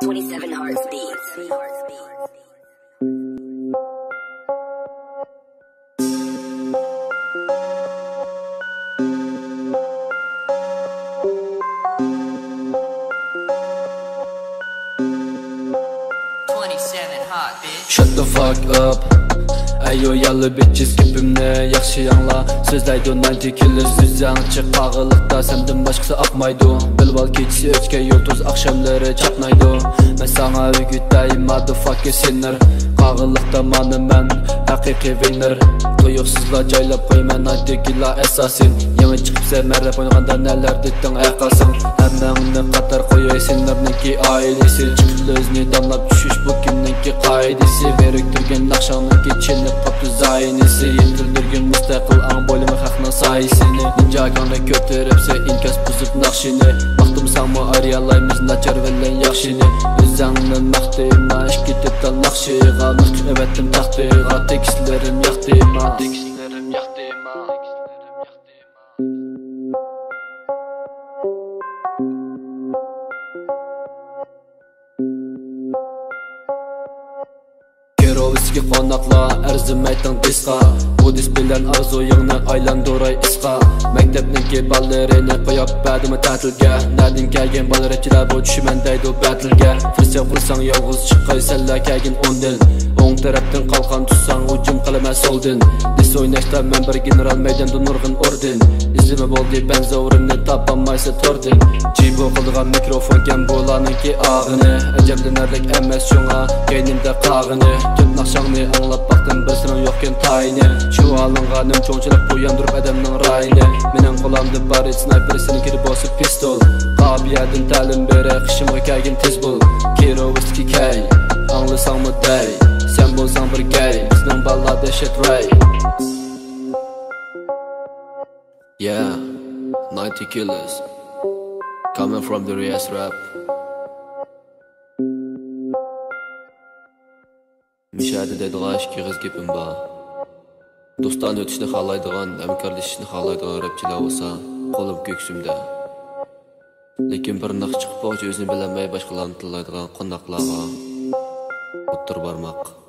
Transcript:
27 Hearts Beats. Shut the fuck up. Ayo yalı bitches kepimne yaxshi yangla. Sözlaydı 90 kilo süzyançı qağılıqda senden başqası aqmaydı. Bilval keçisi ötke yurtuz akşamları çatnaydı. Men sana ögütdayım motherfucker sinner. Qağılıqda manı men haqiqiy winner. Tuyuqsizla jaylap qo'yman 90 kilo assassin. Yangi chiqibsa marrab o'ynaganda neler ditding ayqalsın. Hammangni qatar qo'yay senlarniki ailesi. Chiqibdi o'zini damlab tushish bu kimniki qoidasi. Beriktirgan naqshangni chinib qopti zaynisi. Yetildirgan mustaqil ang bo'limi haqning sayisini. Ninjagangni ko'taribsa inkas buzib naqshini. Vaqtim sanmo ariyalaymiz nachar bilan yaxshini. O'zingni maqtayma ish ketibdan naqshiga. Nutqebatdim taqdiga tekstlarim yoqdima. Kerovisiga qonaqla arzimayting disqa. Bu dis bilan arzuingni aylantiray isqa. Maktabniki ballarini qo'yib badimi ta'tilga. Nadin kelgan bolachilar bu tushman deydi battle'ga. Fursat qilsang yolg'iz chiqay salla kelgin o'ndin. O'ng tarafdan qalqon tutsang hujum qilaman soldin. Dis o'ynashda men bir general maydonda nurg'in orden. Izimi bo'ldi benzorini topolmaysa tordin. Jibo qilgan mikrofon kam bo'laniki og'ini. Ajablanarlik emas shunga keynimda qag'ini. Tut naqshangni anglab baxtim bilsin yo'qken tayini. Shu olinganim cho'nchilik qo'yandurib adamning rayini. Mening qo'limda bor sniper seni kirib bosib pistol. Qobiyatin ta'lim bere qishimga kelgin tez bo'l. Kerovski kay anglasangmi day. Sen bo'lsang bir gay bizning ballada shit ray. Yeah, 90 killers coming from the Riyas rap. Mishadi deydigan ishkiz gapim bor. Do'stan o'tishni xohlaydigan, hamkorlashishni xohlaydigan rapchilar bo'lsa, qo'lim ko'ksimda. Lekin bir naq chiqib o'zini bilmay boshqalarni tillaydigan qo'noqlarga o'tir barmoq.